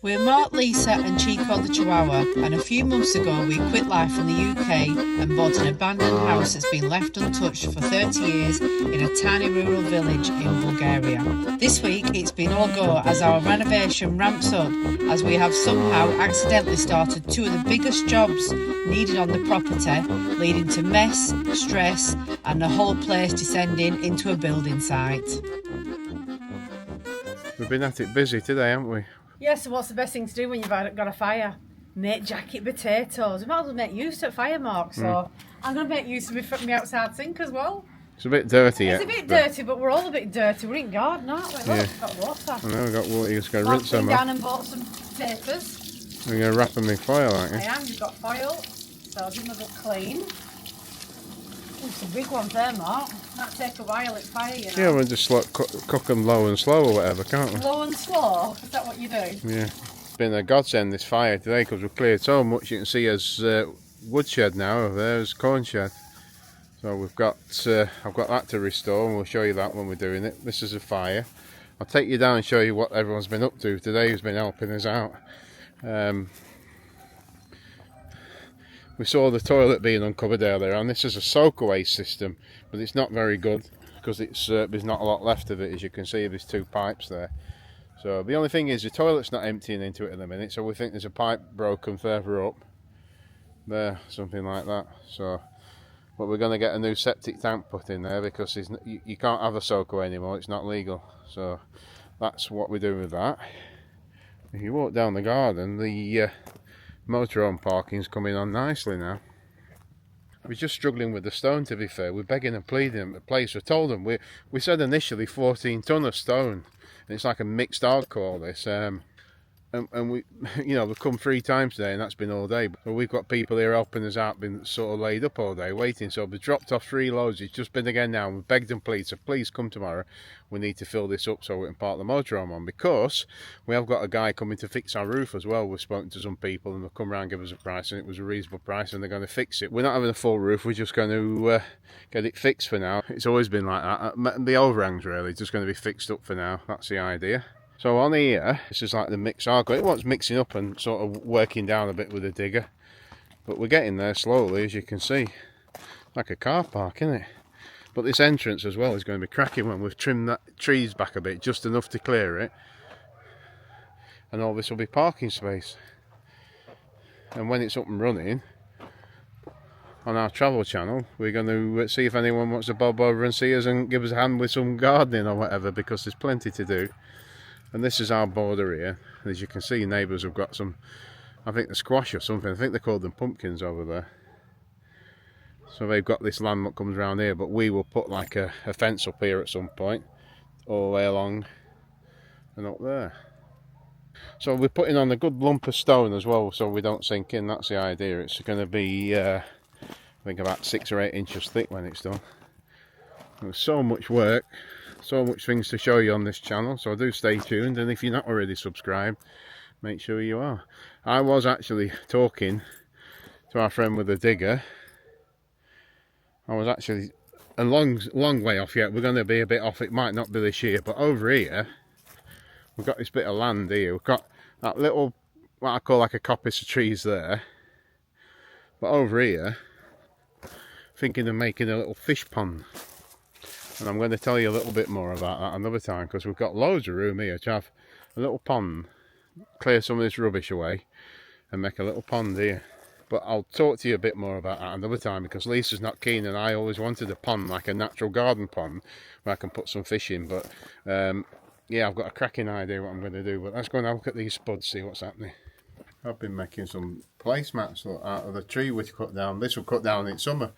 We're Mark, Lisa and Chico the Chihuahua, and a few months ago we quit life in the UK and bought an abandoned house that's been left untouched for 30 years in a tiny rural village in Bulgaria. This week it's been all go as our renovation ramps up, as we have somehow accidentally started two of the biggest jobs needed on the property, leading to mess, stress and the whole place descending into a building site. We've been at it busy today, haven't we? Yeah, so what's the best thing to do when you've got a fire? Make jacket potatoes. We might as well make use of fire, Mark, so I'm going to make use of my outside sink as well. It's a bit dirty yet. It's a bit dirty, but we're all a bit dirty. We're in garden, aren't we? Look, Yeah. we've got water. I know, we've got water, you're just going to Mark's rinse been them down off. and bought some potatoes. We're going to wrap them in foil, aren't you? I am, you've got foil, so I'll give them a good clean. Ooh, some big ones there, Mark. That'll take a while, it's fire, you know. Yeah, we'll just cook them low and slow or whatever, can't we? Low and slow, is that what you do? Yeah. It's been a godsend this fire today because we've cleared so much. You can see as woodshed now over there, as corn shed. So we've got, I've got that to restore and we'll show you that when we're doing it. This is a fire. I'll take you down and show you what everyone's been up to today who's been helping us out. We saw the toilet being uncovered earlier, and this is a soak away system, but it's not very good because there's not a lot left of it. As you can see, there's two pipes there. So the only thing is the toilet's not emptying into it at the minute, so we think there's a pipe broken further up there, something like that. So, but we're going to get a new septic tank put in there because you can't have a soak away anymore. It's not legal. So that's what we're doing with that. If you walk down the garden, the motorhome parking's coming on nicely now. We're just struggling with the stone, to be fair. We're begging and pleading the place. We told them, we said initially 14 tonne of stone, and it's like a mixed hardcore this. And we, you know, we've come 3 times today and that's been all day. But we've got people here helping us out, been sort of laid up all day waiting. So we've dropped off 3 loads. It's just been again now. We've begged and pleaded, so please come tomorrow. We need to fill this up so we can park the motorhome on, because we have got a guy coming to fix our roof as well. We've spoken to some people and they'll come round and give us a price, and it was a reasonable price, and they're going to fix it. We're not having a full roof, we're just going to get it fixed for now. It's always been like that. The overhangs really just going to be fixed up for now. That's the idea. So on here, this is like the mix hardcore. It wants mixing up and sort of working down a bit with the digger. But we're getting there slowly, as you can see. Like a car park, isn't it? But this entrance as well is going to be cracking when we've trimmed that trees back a bit, just enough to clear it. And all this will be parking space. And when it's up and running, on our travel channel, we're going to see if anyone wants to bob over and see us and give us a hand with some gardening or whatever, because there's plenty to do. And this is our border here. As you can see, neighbours have got some, I think the squash or something. I think they call them pumpkins over there. So they've got this land that comes around here, but we will put like a fence up here at some point, all the way along and up there. So we're putting on a good lump of stone as well, so we don't sink in. That's the idea. It's going to be, I think, about 6 or 8 inches thick when it's done. There's so much work. So much things to show you on this channel, so do stay tuned, and if you're not already subscribed, make sure you are. I was actually talking to our friend with the digger. I was actually a long way off yet. We're going to be a bit off. It might not be this year, but over here we've got this bit of land here. We've got that little, what I call like a coppice of trees there, but over here thinking of making a little fish pond. And I'm going to tell you a little bit more about that another time, because we've got loads of room here to have a little pond, clear some of this rubbish away and make a little pond here. But I'll talk to you a bit more about that another time, because Lisa's not keen and I always wanted a pond, like a natural garden pond where I can put some fish in. But yeah, I've got a cracking idea what I'm going to do. But let's go and have a look at these spuds, see what's happening. I've been making some placemats out of the tree which cut down. This will cut down in summer.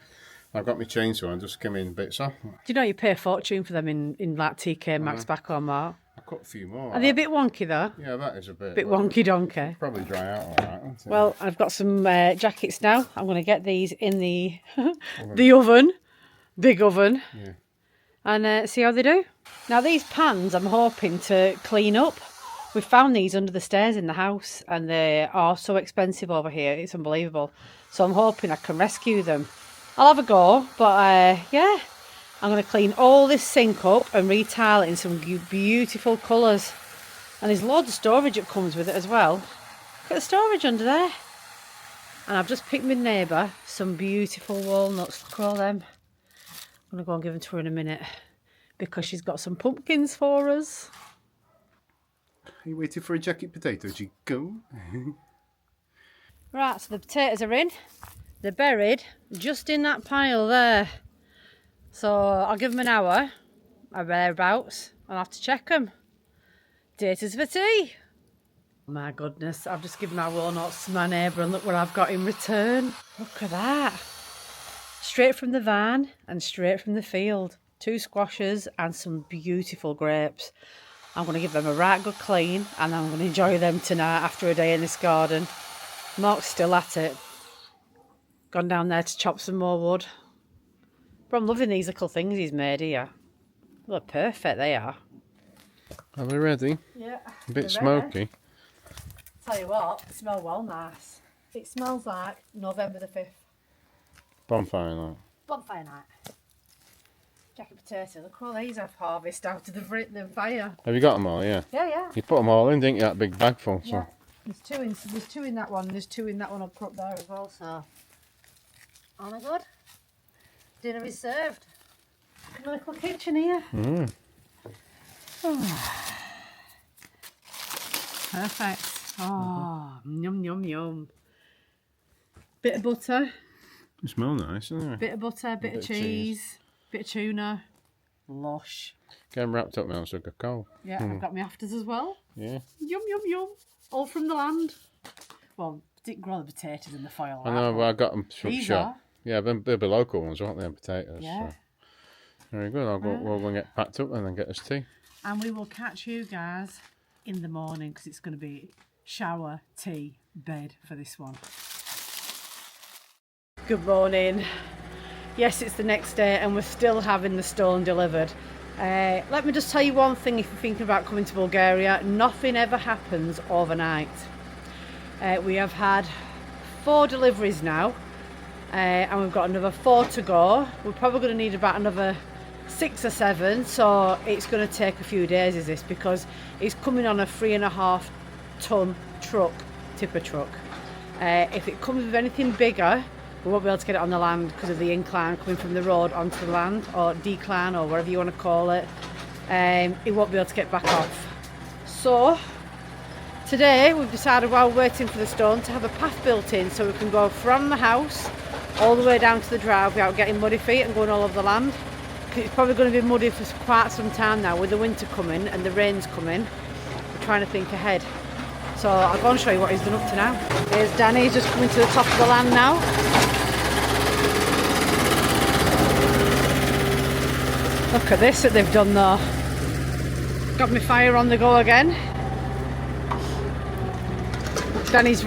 I've got my chainsaw and just skimming bits off. Do you know you pay a fortune for them in like TK Maxx back on, Mark? I cut a few more. Are they a bit wonky though? Yeah, that is a bit. Bit wonky donkey. Probably dry out all right, won't it? Well, I've got some jackets now. I'm going to get these in the the oven, big oven, yeah. And see how they do. Now these pans I'm hoping to clean up. We found these under the stairs in the house and they are so expensive over here. It's unbelievable. So I'm hoping I can rescue them. I'll have a go, but yeah, I'm going to clean all this sink up and retile it in some beautiful colours. And there's loads of storage that comes with it as well. Look at the storage under there. And I've just picked my neighbour some beautiful walnuts. Look at all them. I'm going to go and give them to her in a minute because she's got some pumpkins for us. Are you waiting for a jacket potato, Chico? Right, so the potatoes are in. They're buried just in that pile there. So I'll give them an hour, or thereabouts. I'll have to check them. Potatoes for tea. My goodness, I've just given my walnuts to my neighbour and look what I've got in return. Look at that. Straight from the van and straight from the field. 2 squashes and some beautiful grapes. I'm going to give them a right good clean and I'm going to enjoy them tonight after a day in this garden. Mark's still at it. Gone down there to chop some more wood. But I'm loving these little things he's made here. Well, they're perfect, they are. Are they ready? Yeah. A bit smoky. Tell you what, they smell well nice. It smells like November the 5th. Bonfire night. Bonfire night. Jacket potato. Look at all these I've harvested out of the fire. Have you got them all? Yeah. Yeah. You put them all in, didn't you? That big bag full. So. Yeah. There's two in that one. There's 2 in that one up there as well. So, oh my god, dinner is served. Look at the little kitchen here. Oh. Perfect. Oh, yum yum yum. Bit of butter. They smell nice, doesn't it? Bit of butter, bit of cheese, bit of tuna. Lush. Get them wrapped up now so I can go. Yeah, I've got my afters as well. Yeah. Yum yum yum. All from the land. Well, didn't grow the potatoes in the foil. I know, but I got them from These shop. are. Yeah, they'll be local ones, won't they? Potatoes. Yeah. So. Very good. I'll go. We'll get packed up and then get us tea. And we will catch you guys in the morning because it's going to be shower, tea, bed for this one. Good morning. Yes, it's the next day and we're still having the stone delivered. Let me just tell you one thing if you're thinking about coming to Bulgaria. Nothing ever happens overnight. We have had 4 deliveries now and we've got another 4 to go. We're probably going to need about another 6 or 7, so it's going to take a few days is this because it's coming on a 3.5 ton truck, tipper truck. If it comes with anything bigger, we won't be able to get it on the land because of the incline coming from the road onto the land, or decline, or whatever you want to call it. It won't be able to get back off. So today we've decided while waiting for the stone to have a path built in so we can go from the house all the way down to the drive without getting muddy feet and going all over the land. It's probably going to be muddy for quite some time now with the winter coming and the rains coming. We're trying to think ahead. So I'll go and show you what he's done up to now. Here's Danny, he's just coming to the top of the land now. Look at this that they've done though. Got my fire on the go again. Danny's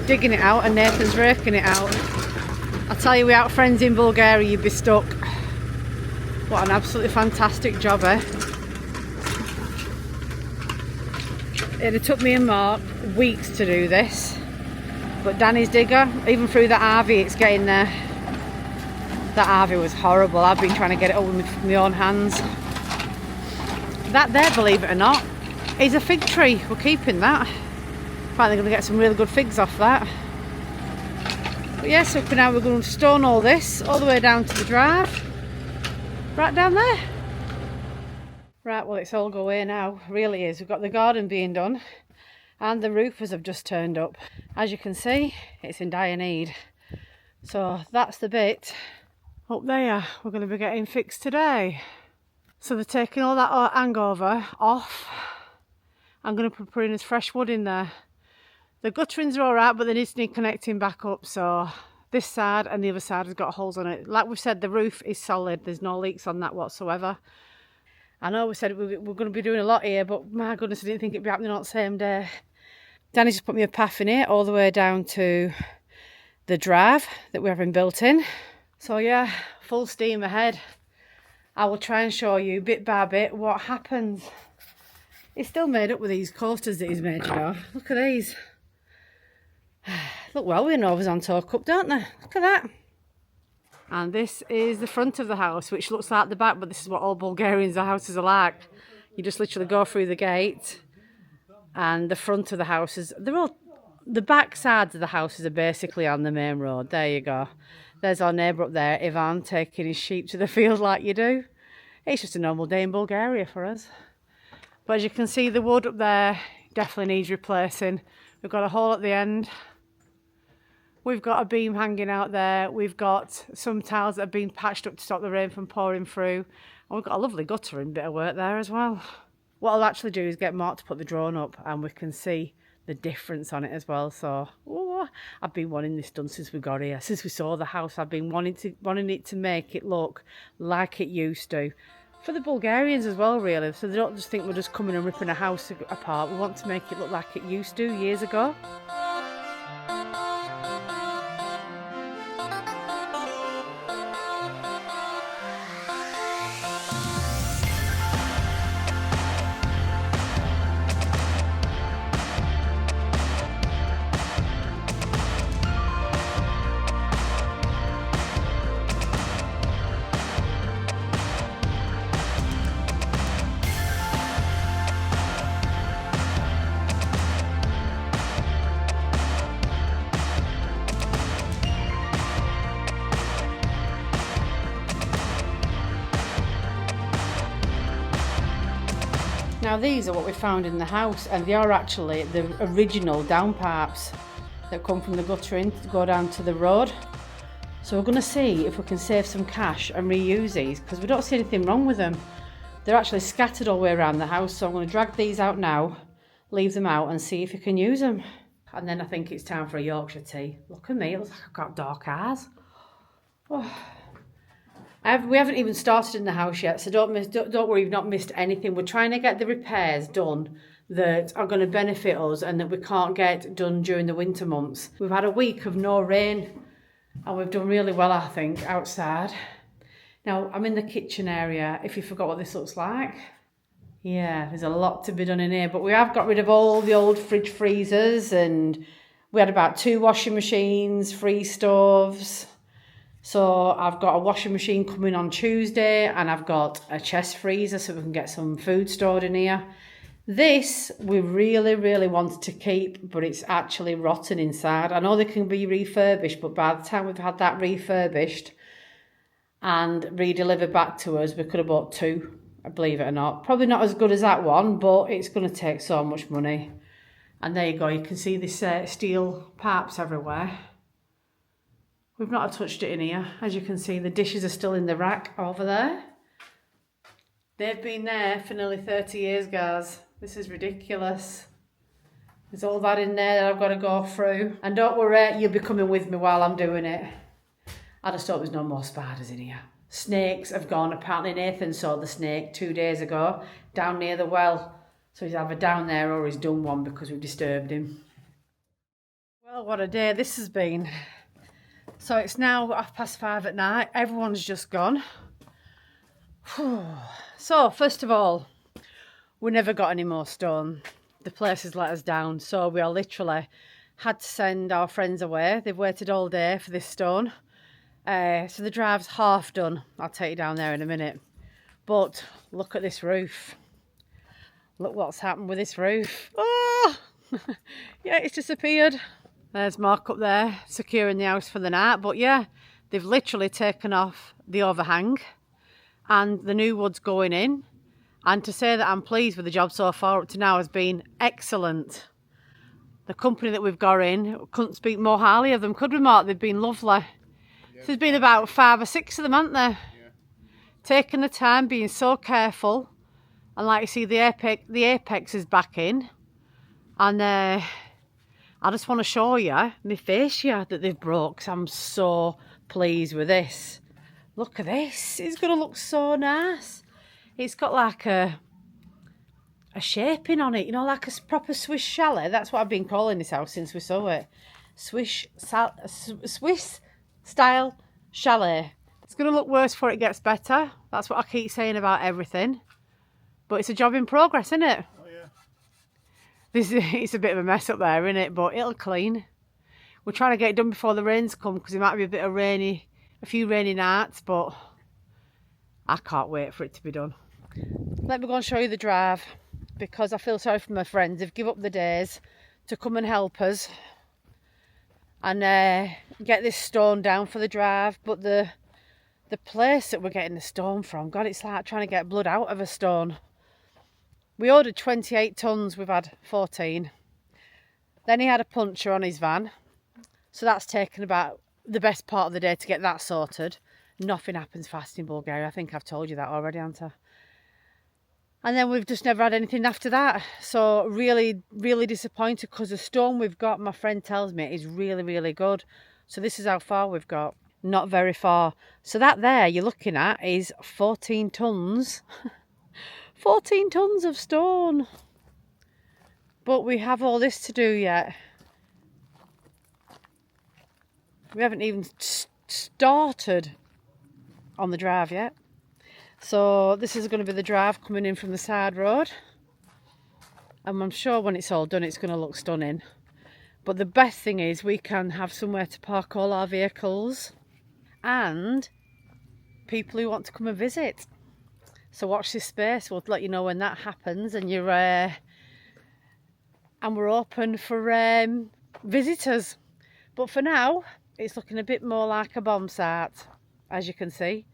digging it out and Nathan's raking it out. I tell you, without friends in Bulgaria you'd be stuck. What an absolutely fantastic job, eh? It took me and Mark weeks to do this, but Danny's digger, even through the RV, it's getting there. That RV was horrible. I've been trying to get it up with my own hands. That there, believe it or not, is a fig tree. We're keeping that. Finally going to get some really good figs off that. But yeah, so for now we're going to stone all this all the way down to the drive. Right down there. Right, well it's all go away now, really is. We've got the garden being done and the roofers have just turned up. As you can see, it's in dire need. So that's the bit up there we're going to be getting fixed today. So they're taking all that hangover off. I'm going to put putting this fresh wood in there. The gutterings are alright, but they need connecting back up, so this side and the other side has got holes on it. Like we've said, the roof is solid. There's no leaks on that whatsoever. I know we said we're going to be doing a lot here, but my goodness, I didn't think it'd be happening on the same day. Danny just put me a path in here all the way down to the drive that we're having built in. So yeah, full steam ahead. I will try and show you bit by bit what happens. He's still made up with these coasters that he's made, you know. Look at these. Look well with Novas on toe cup, don't they? Look at that. And this is the front of the house, which looks like the back, but this is what all Bulgarians' houses are like. You just literally go through the gate and the front of the houses, the back sides of the houses are basically on the main road. There you go. There's our neighbour up there, Ivan, taking his sheep to the field like you do. It's just a normal day in Bulgaria for us. But as you can see, the wood up there definitely needs replacing. We've got a hole at the end. We've got a beam hanging out there. We've got some tiles that have been patched up to stop the rain from pouring through. And we've got a lovely guttering bit of work there as well. What I'll actually do is get Mark to put the drone up and we can see the difference on it as well. So I've been wanting this done since we got here. Since we saw the house, I've been wanting it to make it look like it used to. For the Bulgarians as well, really, so they don't just think we're just coming and ripping a house apart. We want to make it look like it used to years ago. Now these are what we found in the house, and they are actually the original downpipes that come from the guttering to go down to the road. So we're going to see if we can save some cash and reuse these, because we don't see anything wrong with them. They're actually scattered all the way around the house, so I'm going to drag these out now, leave them out and see if you can use them. And then I think it's time for a Yorkshire tea. Look at me, it looks like I've got dark eyes. Oh. We haven't even started in the house yet, so don't worry, you've not missed anything. We're trying to get the repairs done that are going to benefit us and that we can't get done during the winter months. We've had a week of no rain and we've done really well, I think, outside. Now, I'm in the kitchen area, if you forgot what this looks like. Yeah, there's a lot to be done in here, but we have got rid of all the old fridge freezers, and we had about 2 washing machines, 3 stoves. So I've got a washing machine coming on Tuesday, and I've got a chest freezer so we can get some food stored in here. This we really, really wanted to keep, but it's actually rotten inside. I know they can be refurbished, but by the time we've had that refurbished and re-delivered back to us, we could have bought 2, believe it or not. Probably not as good as that one, but it's going to take so much money. And there you go, you can see this steel pipes everywhere. We've not touched it in here. As you can see, the dishes are still in the rack over there. They've been there for nearly 30 years, guys. This is ridiculous. There's all that in there that I've got to go through. And don't worry, you'll be coming with me while I'm doing it. I just hope there's no more spiders in here. Snakes have gone. Apparently Nathan saw the snake 2 days ago down near the well. So he's either down there or he's done one because we've disturbed him. Well, what a day this has been. So it's now 5:30 at night. Everyone's just gone. So first of all, we never got any more stone. The place has let us down. So we are literally had to send our friends away. They've waited all day for this stone. So the drive's half done. I'll take you down there in a minute. But look at this roof. Look what's happened with this roof. Oh! Yeah, it's disappeared. There's Mark up there securing the house for the night. But yeah, they've literally taken off the overhang and the new wood's going in. And to say that I'm pleased with the job so far up to now has been excellent. The company that we've got in, couldn't speak more highly of them, could we, Mark? They've been lovely. Yeah, there's been about 5 or 6 of them, haven't there? Yeah. Taking the time, being so careful. And like you see, the apex is back in. And I just want to show you my fascia that they've broke, because I'm so pleased with this. Look at this. It's going to look so nice. It's got like a shaping on it, you know, like a proper Swiss chalet. That's what I've been calling this house since we saw it. Swiss style chalet. It's going to look worse before it gets better. That's what I keep saying about everything. But it's a job in progress, isn't it? Oh, yeah. It's a bit of a mess up there, isn't it? But it'll clean. We're trying to get it done before the rains come, because it might be a few rainy nights, but I can't wait for it to be done. Let me go and show you the drive. because I feel sorry for my friends. They've given up the days to come and help us and get this stone down for the drive. But the place that we're getting the stone from, God, it's like trying to get blood out of a stone. We ordered 28 tonnes, we've had 14. Then he had a puncture on his van, so that's taken about the best part of the day to get that sorted. Nothing happens fast in Bulgaria. I think I've told you that already, haven't I? And then we've just never had anything after that. So really, really disappointed, because the stone we've got, my friend tells me, is really, really good. So this is how far we've got. Not very far. So that there you're looking at is 14 tonnes. 14 tonnes of stone. But we have all this to do yet. We haven't even started on the drive yet. So this is going to be the drive coming in from the side road. And I'm sure when it's all done, it's going to look stunning. But the best thing is we can have somewhere to park all our vehicles and people who want to come and visit. So watch this space. We'll let you know when that happens, and you're and we're open for visitors. But for now, it's looking a bit more like a bomb site, as you can see.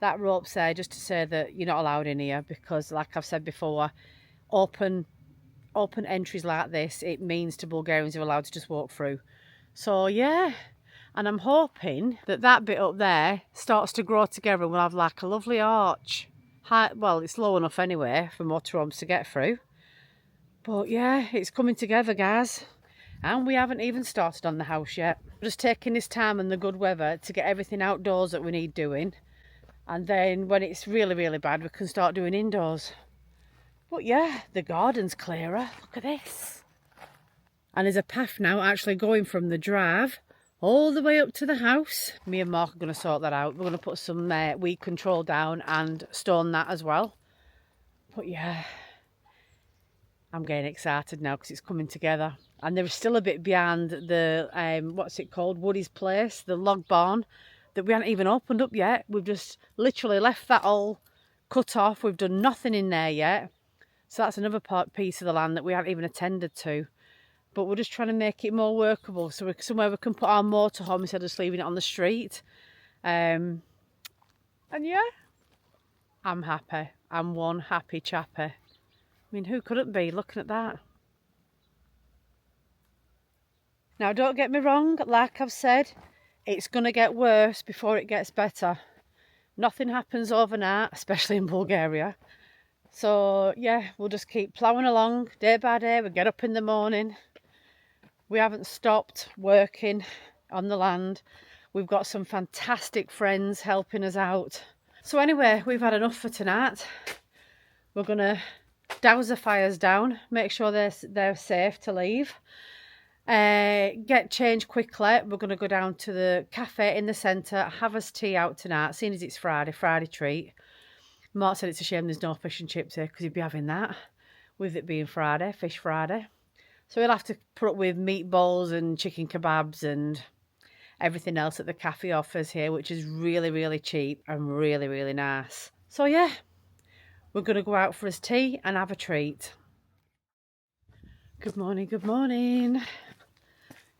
That rope's there just to say that you're not allowed in here, because like I've said before, open entries like this, it means to Bulgarians who are allowed to just walk through. So yeah, and I'm hoping that that bit up there starts to grow together and we'll have like a lovely arch. Well, it's low enough anyway for motorhomes to get through. But yeah, it's coming together, guys. And we haven't even started on the house yet. We're just taking this time and the good weather to get everything outdoors that we need doing. And then when it's really, really bad, we can start doing indoors. But yeah, the garden's clearer. Look at this. And there's a path now actually going from the drive all the way up to the house. Me and Mark are going to sort that out. We're going to put some weed control down and stone that as well. But yeah, I'm getting excited now because it's coming together. And there is still a bit behind the, what's it called, Woody's place, the log barn, that we haven't even opened up yet. We've just literally left that all cut off. We've done nothing in there yet. So that's another piece of the land that we haven't even attended to. But we're just trying to make it more workable, so we're somewhere we can put our motorhome instead of just leaving it on the street. And yeah, I'm happy. I'm one happy chappy. I mean, who couldn't be looking at that? Now, don't get me wrong, like I've said, it's going to get worse before it gets better. Nothing happens overnight, especially in Bulgaria. So yeah, we'll just keep ploughing along day by day. We get up in the morning. We haven't stopped working on the land. We've got some fantastic friends helping us out. So anyway, we've had enough for tonight. We're going to douse the fires down, make sure they're safe to leave. Get changed quickly. We're going to go down to the cafe in the centre, have us tea out tonight, seeing as it's Friday treat. Mark said it's a shame there's no fish and chips here because he'd be having that, with it being Friday, Fish Friday. So we'll have to put up with meatballs and chicken kebabs and everything else that the cafe offers here, which is really, really cheap and really, really nice. So yeah, we're going to go out for his tea and have a treat. Good morning, good morning.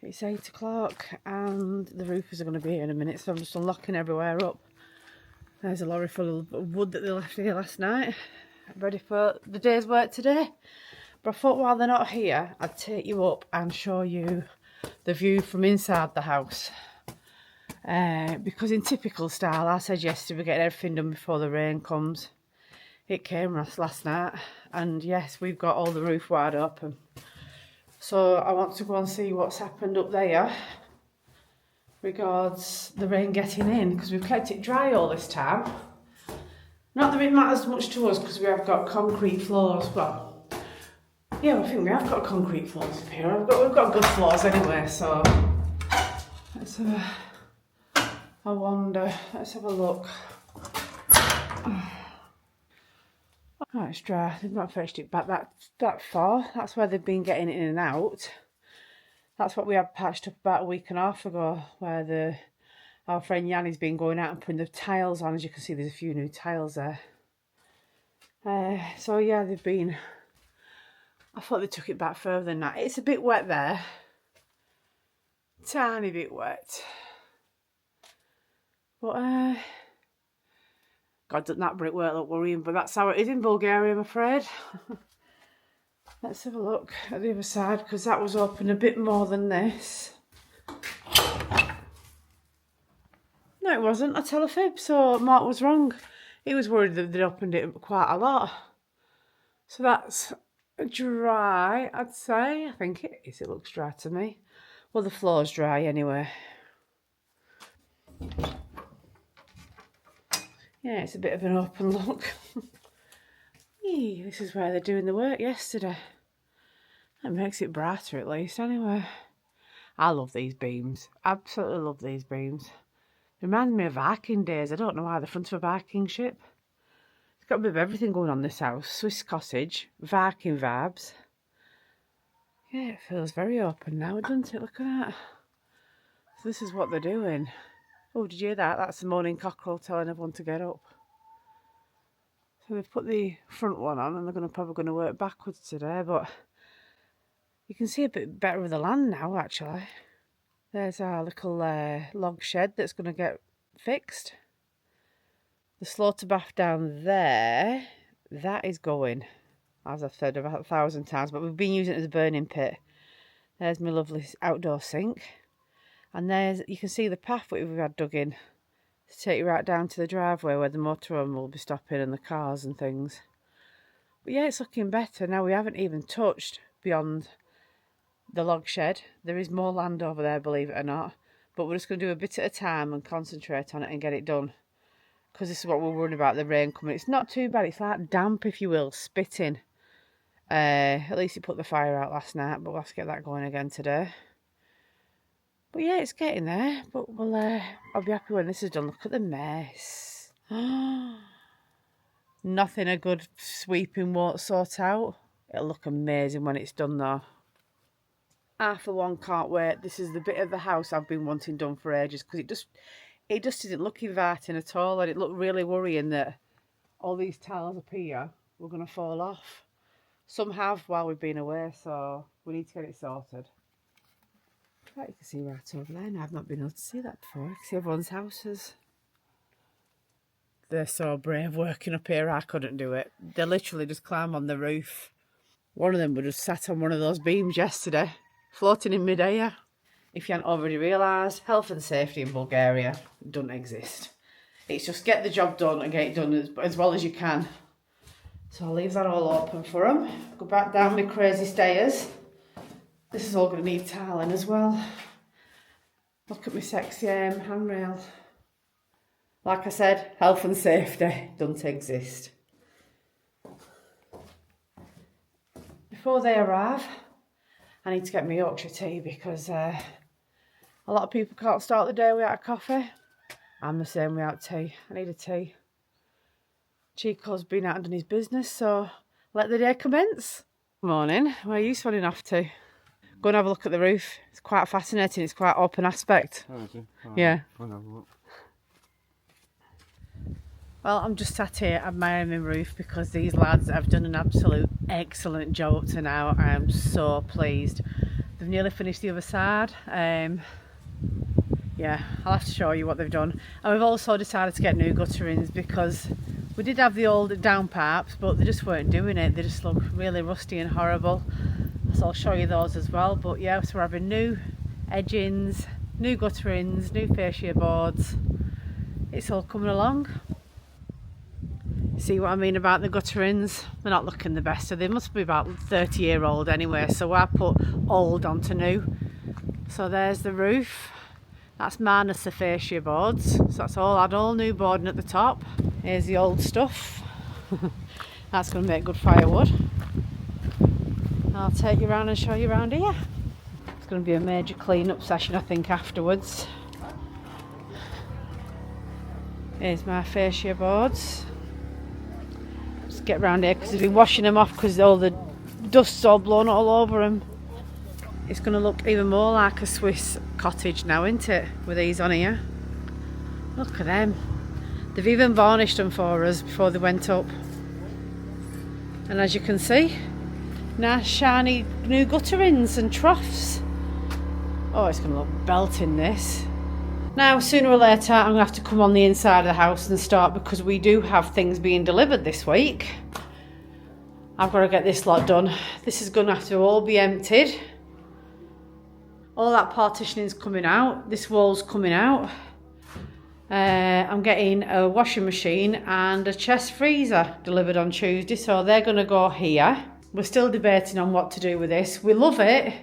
It's 8 o'clock and the roofers are going to be here in a minute, so I'm just unlocking everywhere up. There's a lorry full of wood that they left here last night, ready for the day's work today. But I thought while they're not here, I'd take you up and show you the view from inside the house. Because in typical style, I said yesterday we're getting everything done before the rain comes. It came last night, and yes, we've got all the roof wide open. So I want to go and see what's happened up there regards the rain getting in, because we've kept it dry all this time. Not that it matters much to us because we have got concrete floors. Well, yeah, I think we have got concrete floors up here. We've got good floors anyway, so let's have a wander. Let's have a look. Oh, it's dry. They've not fetched it back that far. That's where they've been getting it in and out. That's what we had patched up about a week and a half ago, where our friend Yanni's been going out and putting the tiles on. As you can see, there's a few new tiles there. So yeah, they've been I thought they took it back further than that. It's a bit wet there. Tiny bit wet. But, God, doesn't that brickwork look worrying? But that's how it is in Bulgaria, I'm afraid. Let's have a look at the other side, because that was open a bit more than this. No, it wasn't. I tell a fib, so Mark was wrong. He was worried that they'd opened it quite a lot. So that's dry, I'd say. I think it is. It looks dry to me. Well, the floor's dry anyway. Yeah, it's a bit of an open look. This is where they're doing the work yesterday. That makes it brighter at least anyway. I love these beams. Absolutely love these beams. Reminds me of Viking days. I don't know why, the front of a Viking ship. It's got a bit of everything going on this house. Swiss cottage, Viking vibes. Yeah, it feels very open now, doesn't it? Look at that. So this is what they're doing. Oh, did you hear that? That's the morning cockerel telling everyone to get up. So they've put the front one on and they're probably going to work backwards today, but you can see a bit better of the land now, actually. There's our little log shed that's going to get fixed. The slaughter bath down there, that is going, as I've said about 1,000 times, but we've been using it as a burning pit. There's my lovely outdoor sink. And there's, you can see the path that we've had dug in to take you right down to the driveway where the motorhome will be stopping and the cars and things. But yeah, it's looking better. Now, we haven't even touched beyond the log shed. There is more land over there, believe it or not. But we're just going to do a bit at a time and concentrate on it and get it done. Because this is what we're worried about, the rain coming. It's not too bad. It's like damp, if you will, spitting. At least it put the fire out last night, but we'll have to get that going again today. But yeah, it's getting there. But we'll, I'll be happy when this is done. Look at the mess. Nothing a good sweeping won't sort out. It'll look amazing when it's done though. I, for one, can't wait. This is the bit of the house I've been wanting done for ages, because it just didn't look inviting at all, and it looked really worrying that all these tiles up here were going to fall off. Some have while we've been away, so we need to get it sorted. Right, you can see right over there, and I've not been able to see that before. You can see everyone's houses. They're so brave working up here, I couldn't do it. They literally just climb on the roof. One of them was just sat on one of those beams yesterday, floating in mid-air. If you hadn't already realised, health and safety in Bulgaria doesn't exist. It's just get the job done and get it done as well as you can. So I'll leave that all open for them. Go back down my crazy stairs. This is all going to need tiling as well. Look at my sexy handrail. Like I said, health and safety don't exist. Before they arrive, I need to get my Yorkshire tea, because a lot of people can't start the day without a coffee. I'm the same without tea. I need a tea. Chico's been out and done his business, so let the day commence. Morning. Where are you swanning off to? Go and have a look at the roof. It's quite fascinating. It's quite open aspect. Oh, is it? Oh, yeah. I'll have a look. Well, I'm just sat here admiring my roof, because these lads have done an absolute excellent job up to now. I am so pleased. They've nearly finished the other side. Yeah, I'll have to show you what they've done. And we've also decided to get new gutterings, because we did have the old downpipes, but they just weren't doing it. They just look really rusty and horrible. So I'll show you those as well. But yeah, so we're having new edgings, new gutterings, new fascia boards. It's all coming along. See what I mean about the gutterings? They're not looking the best, so they must be about 30-year-old anyway, so I put old onto new. So there's the roof. That's minus the fascia boards, so that's all. Add all new boarding at the top. Here's the old stuff. That's going to make good firewood. I'll take you around and show you around here. It's going to be a major clean-up session, I think, afterwards. Here's my fascia boards. Just get round here, because we've been washing them off because all the dust's all blown all over them. It's going to look even more like a Swiss cottage now, isn't it, with these on here? Look at them. They've even varnished them for us before they went up. And as you can see, Nice shiny new gutterings and troughs. Oh, it's going to look belting, this. Now, sooner or later, I'm going to have to come on the inside of the house and start, because we do have things being delivered this week. I've got to get this lot done. This is going to have to all be emptied. All that partitioning's coming out. This wall's coming out. I'm getting a washing machine and a chest freezer delivered on Tuesday, so they're going to go here. We're still debating on what to do with this. We love it,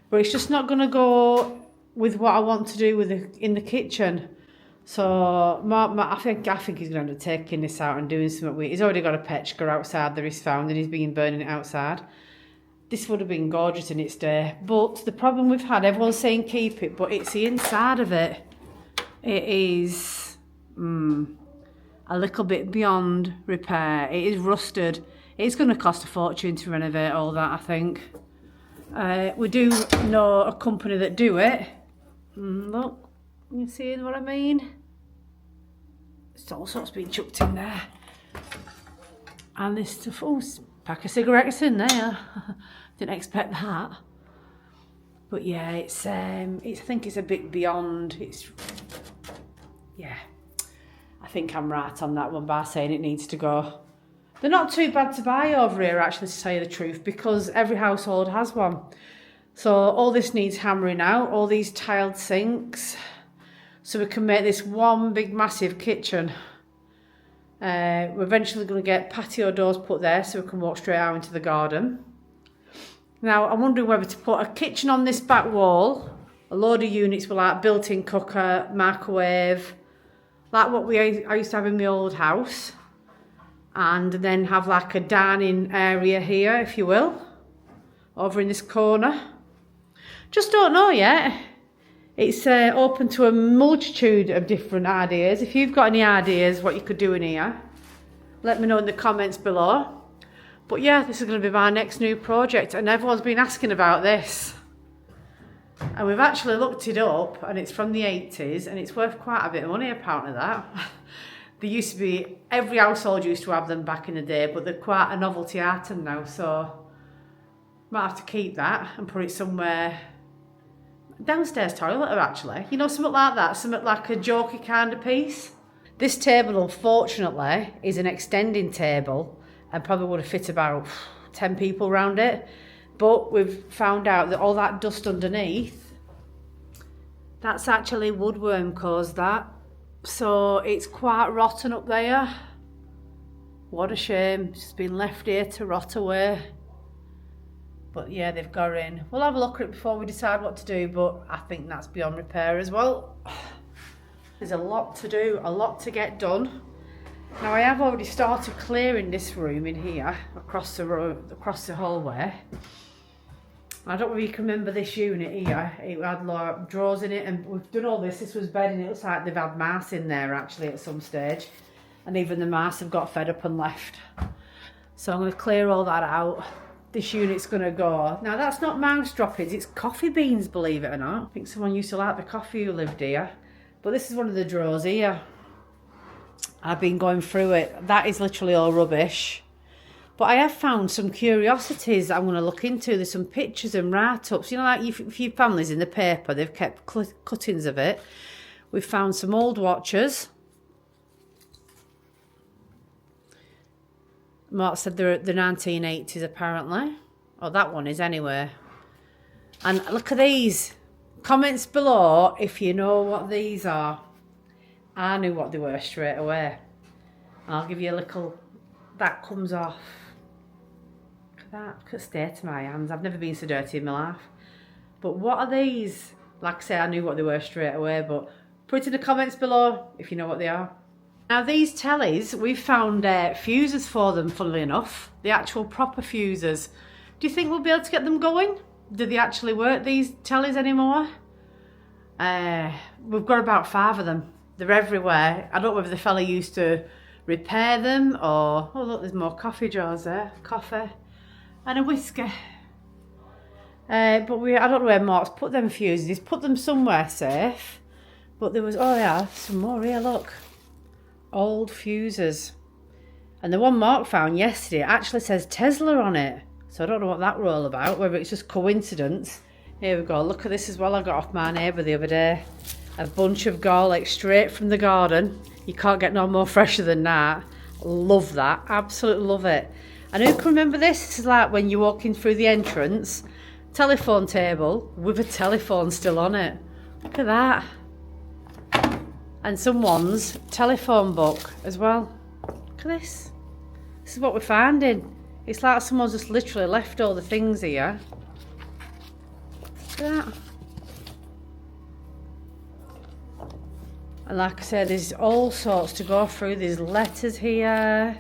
but it's just not going to go with what I want to do with in the kitchen. So I think he's going to end up taking this out and doing something with it. He's already got a Petchka outside that he's found, and he's been burning it outside. This would have been gorgeous in its day, but the problem we've had, everyone's saying keep it, but it's the inside of it. It is a little bit beyond repair. It is rusted. It's going to cost a fortune to renovate all that, I think. We do know a company that do it. Look, you seeing what I mean? It's all sorts being chucked in there. And this stuff, oh, pack of cigarettes in there. Didn't expect that. But yeah, it's I think it's a bit beyond. Yeah, I think I'm right on that one by saying it needs to go. They're not too bad to buy over here, actually, to tell you the truth, because every household has one. So all this needs hammering out, all these tiled sinks, so we can make this one big massive kitchen. We're eventually going to get patio doors put there so we can walk straight out into the garden. Now, I'm wondering whether to put a kitchen on this back wall, a load of units with like built-in cooker, microwave, like what I used to have in my old house, and then have like a dining area here, if you will, over in this corner. Just don't know yet. It's open to a multitude of different ideas. If you've got any ideas what you could do in here, let me know in the comments below. But yeah, this is going to be my next new project, and everyone's been asking about this. And we've actually looked it up, and it's from the 80s, and it's worth quite a bit of money, apparently, that. They used to be, every household used to have them back in the day, but they're quite a novelty item now, so might have to keep that and put it somewhere. Downstairs toilet, actually. You know, something like that, something like a jokey kind of piece. This table, unfortunately, is an extending table and probably would have fit about 10 people around it. But we've found out that all that dust underneath, that's actually woodworm caused that. So it's quite rotten up there. What a shame, it's just been left here to rot away. But yeah, they've got in. We'll have a look at it before we decide what to do, but I think that's beyond repair as well. There's a lot to do, a lot to get done. Now I have already started clearing this room in here, across the hallway. I don't know if you can remember this unit here. It had like drawers in it, and we've done all this. This was bedding. It looks like they've had mice in there actually at some stage, and even the mice have got fed up and left. So I'm going to clear all that out. This unit's going to go. Now that's not mouse droppings, it's coffee beans, believe it or not. I think someone used to like the coffee who lived here. But this is one of the drawers here. I've been going through it. That is literally all rubbish. But I have found some curiosities that I'm going to look into. There's some pictures and write-ups. You know, like a few families in the paper, they've kept cuttings of it. We've found some old watches. Mark said they're the 1980s apparently. Oh, that one is anyway. And look at these. Comments below if you know what these are. I knew what they were straight away. I'll give you a little. That comes off. Look at that. Look at the state of my hands. I've never been so dirty in my life. But what are these? Like I say, I knew what they were straight away, but put it in the comments below if you know what they are. Now these tellies, we've found fuses for them, funnily enough. The actual proper fuses. Do you think we'll be able to get them going? Do they actually work, these tellies, anymore? We've got about 5 of them. They're everywhere. I don't know if the fella used to repair them or... Oh look, there's more coffee jars there. Coffee and a whiskey. But I don't know where Mark's put them fuses. He's put them somewhere safe. But there was... Oh yeah, some more here, look. Old fuses. And the one Mark found yesterday actually says Tesla on it. So I don't know what that were all about, whether it's just coincidence. Here we go, look at this as well. I got off my neighbour the other day. A bunch of garlic straight from the garden. You can't get no more fresher than that. Love that, absolutely love it. And who can remember this? This is like when you're walking through the entrance, telephone table with a telephone still on it. Look at that. And someone's telephone book as well. Look at this. This is what we're finding. It's like someone's just literally left all the things here. Look at that. And like I said, there's all sorts to go through. There's letters here.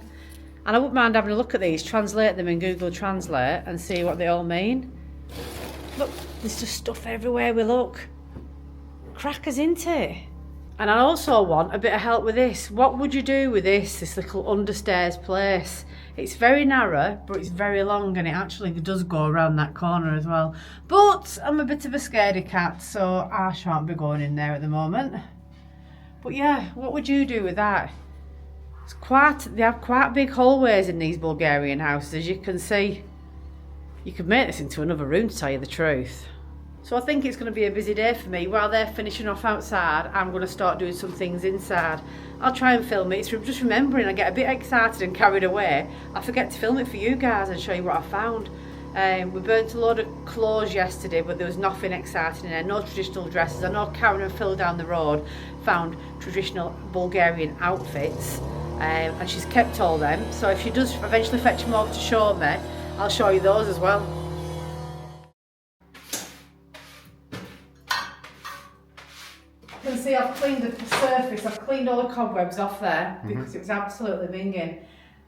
And I wouldn't mind having a look at these, translate them in Google Translate and see what they all mean. Look, there's just stuff everywhere we look. Crackers, isn't it? And I also want a bit of help with this. What would you do with this little understairs place? It's very narrow, but it's very long, and it actually does go around that corner as well. But I'm a bit of a scaredy cat, so I shan't be going in there at the moment. But yeah, what would you do with that? They have quite big hallways in these Bulgarian houses, as you can see. You could make this into another room, to tell you the truth. So I think it's going to be a busy day for me. While they're finishing off outside, I'm going to start doing some things inside. I'll try and film it. It's just remembering, I get a bit excited and carried away. I forget to film it for you guys and show you what I found. We burnt a load of clothes yesterday, but there was nothing exciting in there, no traditional dresses. I know Karen and Phil down the road found traditional Bulgarian outfits, and she's kept all them. So if she does eventually fetch them over to show me, I'll show you those as well. You can see I've cleaned the surface, I've cleaned all the cobwebs off there because it was absolutely minging.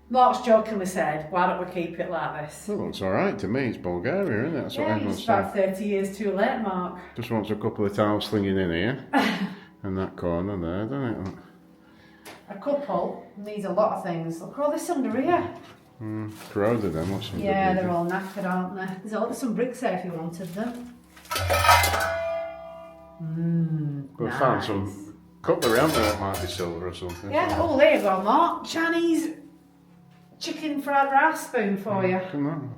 Mark's jokingly said, why don't we keep it like this? It looks alright to me. It's Bulgaria, isn't it? That's what everyone's it's about 30 years too late, Mark. Just wants a couple of towels slinging in here. And that corner there, doesn't it? A couple needs a lot of things. Look at all this under here. Corroded them, what's some Yeah, they're all knackered, aren't they? There's some bricks there if you wanted them. But nice. I found some cutlery out there that might be silver or something. Yeah, oh, there you go, Mark. Chinese chicken fried rice spoon for you. Come on.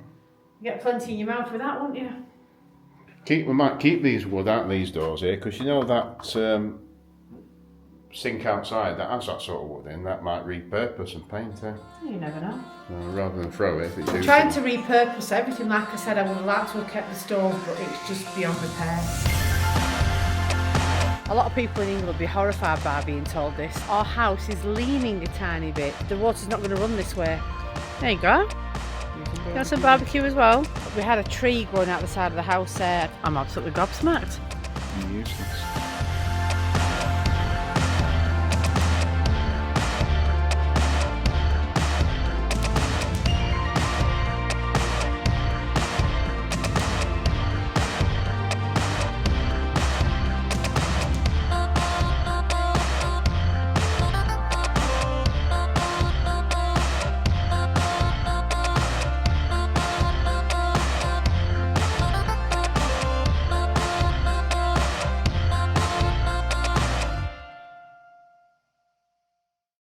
You get plenty in your mouth with that, won't you? We might keep these wood out these doors here, because you know that sink outside that has that sort of wood in, that might repurpose and paint it. You never know. Rather than throw it if it's Trying to repurpose everything, like I said, I would like to have kept the stove, but it's just beyond repair. A lot of people in England will be horrified by being told this. Our house is leaning a tiny bit. The water's not going to run this way. There you go. You got some barbecue as well. We had a tree growing out the side of the house there. I'm absolutely gobsmacked. Useless.